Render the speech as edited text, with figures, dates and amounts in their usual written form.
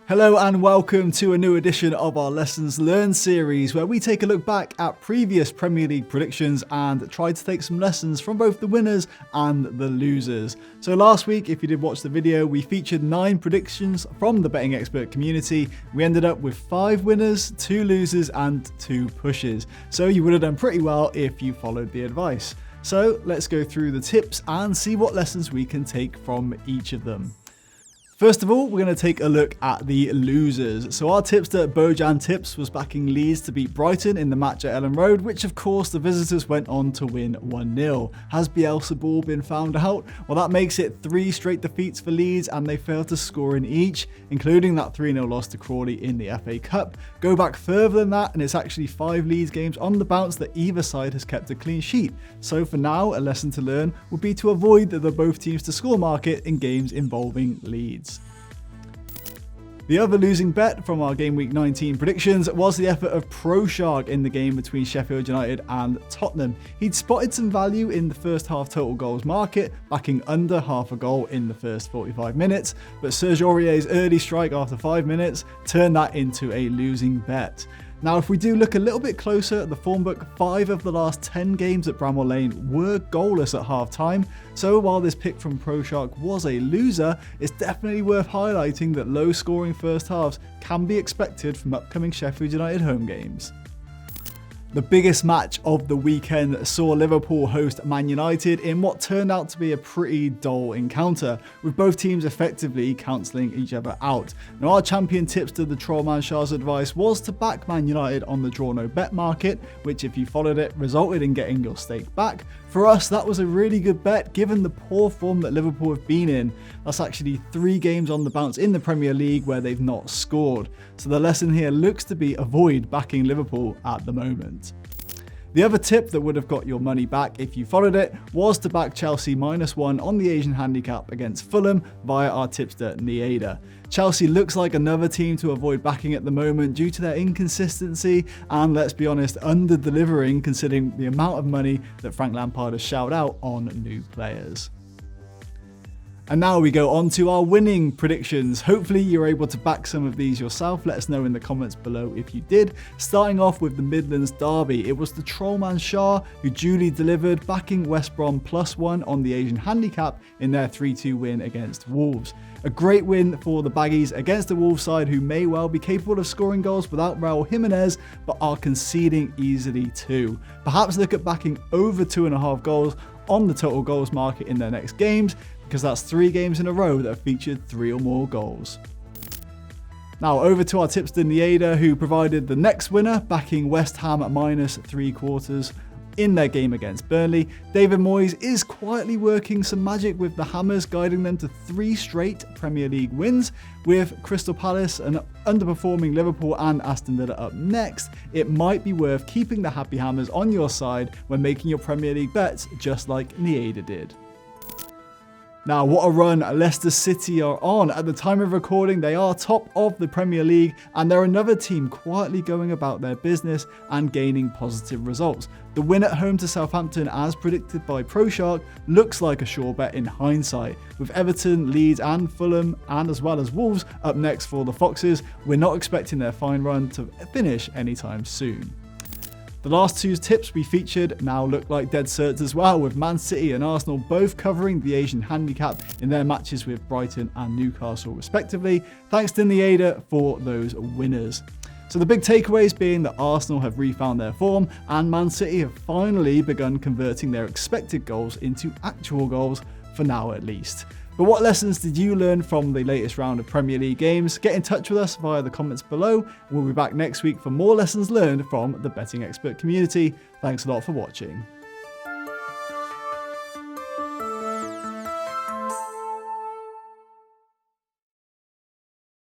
Hello and welcome to a new edition of our Lessons Learned series, where we take a look back at previous Premier League predictions and try to take some lessons from both the winners and the losers. So last week, if you did watch the video, we featured 9 predictions from the betting expert community. We ended up with 5 winners, 2 losers and 2 pushes. So you would have done pretty well if you followed the advice. So let's go through the tips and see what lessons we can take from each of them. First of all, we're going to take a look at the losers. So our tipster Bojan Tips was backing Leeds to beat Brighton in the match at Ellen Road, which of course the visitors went on to win 1-0. Has Bielsa been found out? Well, that makes it 3 straight defeats for Leeds and they failed to score in each, including that 3-0 loss to Crawley in the FA Cup. Go back further than that and it's actually 5 Leeds games on the bounce that either side has kept a clean sheet. So for now, a lesson to learn would be to avoid the both teams to score market in games involving Leeds. The other losing bet from our Game Week 19 predictions was the effort of ProShark in the game between Sheffield United and Tottenham. He'd spotted some value in the first half total goals market, backing under half a goal in the first 45 minutes, but Serge Aurier's early strike after 5 minutes turned that into a losing bet. Now, if we do look a little bit closer at the form book, 5 of the last 10 games at Bramall Lane were goalless at half time. So while this pick from ProShark was a loser, it's definitely worth highlighting that low scoring first halves can be expected from upcoming Sheffield United home games. The biggest match of the weekend saw Liverpool host Man United in what turned out to be a pretty dull encounter, with both teams effectively cancelling each other out. Now, our champion tipster, the Trollman Shah's advice was to back Man United on the draw no bet market, which if you followed it resulted in getting your stake back. For us, that was a really good bet given the poor form that Liverpool have been in. That's actually 3 games on the bounce in the Premier League where they've not scored. So the lesson here looks to be avoid backing Liverpool at the moment. The other tip that would have got your money back if you followed it was to back Chelsea -1 on the Asian handicap against Fulham via our tipster Nieda. Chelsea looks like another team to avoid backing at the moment due to their inconsistency and, let's be honest, under-delivering considering the amount of money that Frank Lampard has shelled out on new players. And now we go on to our winning predictions. Hopefully you're able to back some of these yourself. Let us know in the comments below if you did. Starting off with the Midlands Derby, it was the Trollman Shah who duly delivered, backing West Brom +1 on the Asian handicap in their 3-2 win against Wolves. A great win for the Baggies against the Wolves side who may well be capable of scoring goals without Raul Jimenez, but are conceding easily too. Perhaps look at backing over 2.5 goals on the total goals market in their next games, because that's 3 games in a row that have featured 3 or more goals. Now over to our tipster Nieda, who provided the next winner, backing West Ham at -3/4 in their game against Burnley. David Moyes is quietly working some magic with the Hammers, guiding them to 3 straight Premier League wins, with Crystal Palace and underperforming Liverpool and Aston Villa up next. It might be worth keeping the Happy Hammers on your side when making your Premier League bets, just like Nieda did. Now, what a run Leicester City are on. At the time of recording, they are top of the Premier League and they're another team quietly going about their business and gaining positive results. The win at home to Southampton, as predicted by ProShark, looks like a sure bet in hindsight. With Everton, Leeds and Fulham, and as well as Wolves up next for the Foxes, we're not expecting their fine run to finish anytime soon. The last 2 tips we featured now look like dead certs as well, with Man City and Arsenal both covering the Asian handicap in their matches with Brighton and Newcastle respectively. Thanks to Nieda for those winners. So the big takeaways being that Arsenal have refound their form and Man City have finally begun converting their expected goals into actual goals, for now at least. But what lessons did you learn from the latest round of Premier League games? Get in touch with us via the comments below. We'll be back next week for more lessons learned from the betting expert community. Thanks a lot for watching.